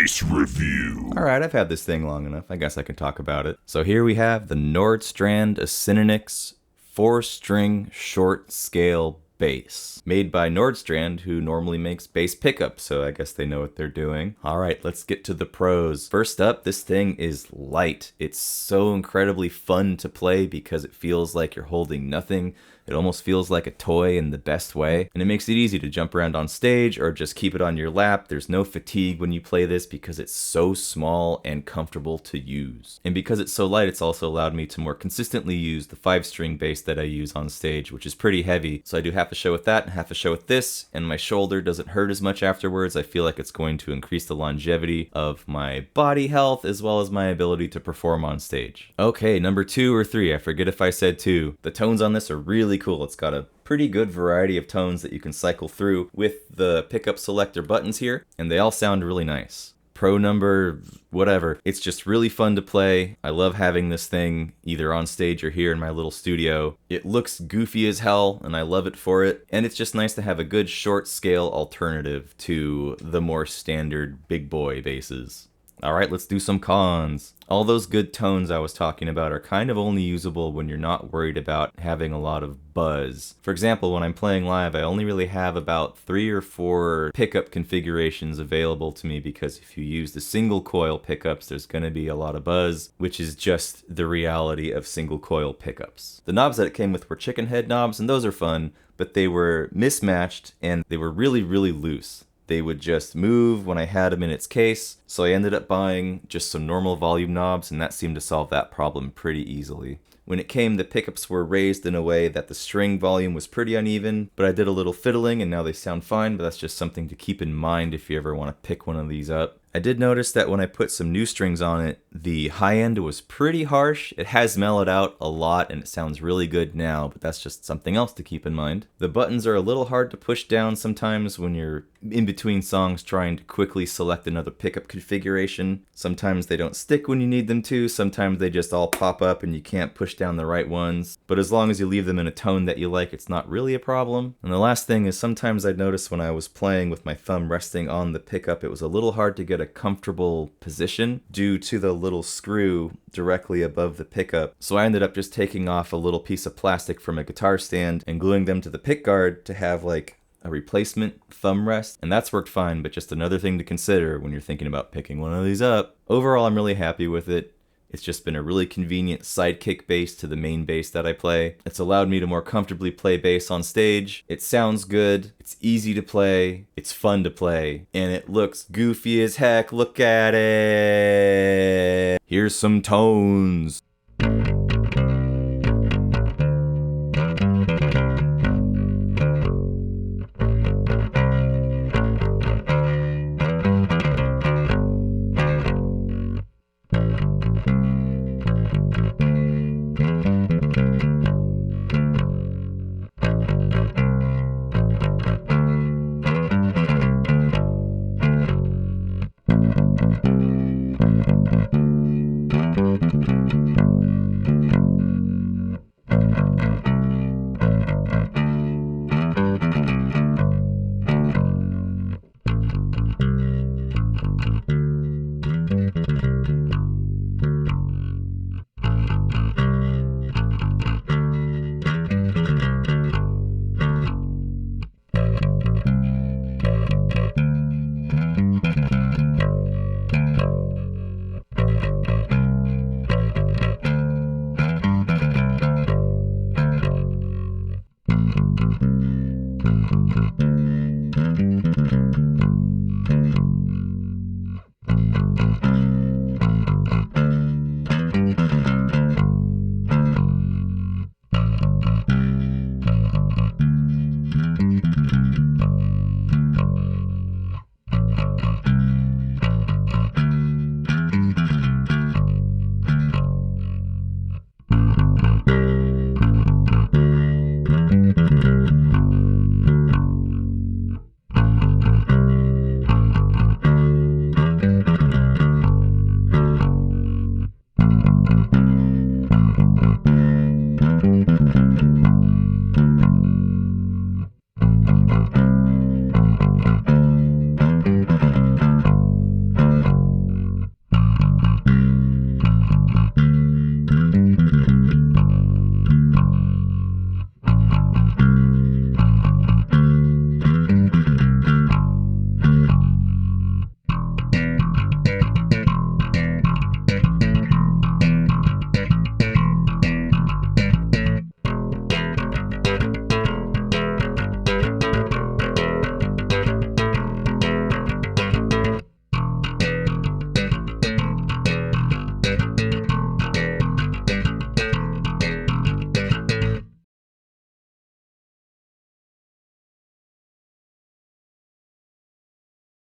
Bass Review. Alright, I've had this thing long enough. I guess I can talk about it. So here we have the Nordstrand Acinonyx 4-string short scale bass, made by Nordstrand, who normally makes bass pickups, so I guess they know what they're doing. Alright, let's get to the pros. First up, this thing is light. It's so incredibly fun to play because it feels like you're holding nothing. It almost feels like a toy in the best way, and it makes it easy to jump around on stage or just keep it on your lap. There's no fatigue when you play this because it's so small and comfortable to use. And because it's so light, it's also allowed me to more consistently use the 5-string bass that I use on stage, which is pretty heavy. So I do half a show with that and half a show with this, and my shoulder doesn't hurt as much afterwards. I feel like it's going to increase the longevity of my body health as well as my ability to perform on stage. Okay, number 2 or 3, I forget if I said 2. The tones on this are really cool. It's got a pretty good variety of tones that you can cycle through with the pickup selector buttons here, and they all sound really nice. Pro number whatever, it's just really fun to play. I love having this thing either on stage or here in my little studio. It looks goofy as hell and I love it for it, and it's just nice to have a good short scale alternative to the more standard big boy basses. Alright, let's do some cons. All those good tones I was talking about are kind of only usable when you're not worried about having a lot of buzz. For example, when I'm playing live, I only really have about 3 or 4 pickup configurations available to me, because if you use the single coil pickups, there's going to be a lot of buzz, which is just the reality of single coil pickups. The knobs that it came with were chicken head knobs, and those are fun, but they were mismatched and they were really, really loose. They would just move when I had them in its case, so I ended up buying just some normal volume knobs, and that seemed to solve that problem pretty easily. When it came, the pickups were raised in a way that the string volume was pretty uneven, but I did a little fiddling and now they sound fine, but that's just something to keep in mind if you ever want to pick one of these up. I did notice that when I put some new strings on it, the high end was pretty harsh. It has mellowed out a lot and it sounds really good now, but that's just something else to keep in mind. The buttons are a little hard to push down sometimes when you're in between songs trying to quickly select another pickup configuration. Sometimes they don't stick when you need them to, sometimes they just all pop up and you can't push down the right ones. But as long as you leave them in a tone that you like, it's not really a problem. And the last thing is, sometimes I'd notice when I was playing with my thumb resting on the pickup, it was a little hard to get a comfortable position due to the little screw directly above the pickup. So I ended up just taking off a little piece of plastic from a guitar stand and gluing them to the pick guard to have like a replacement thumb rest, and that's worked fine, but just another thing to consider when you're thinking about picking one of these up. Overall, I'm really happy with it. It's just been a really convenient sidekick bass to the main bass that I play. It's allowed me to more comfortably play bass on stage. It sounds good, it's easy to play, it's fun to play, and it looks goofy as heck. Look at it! Here's some tones.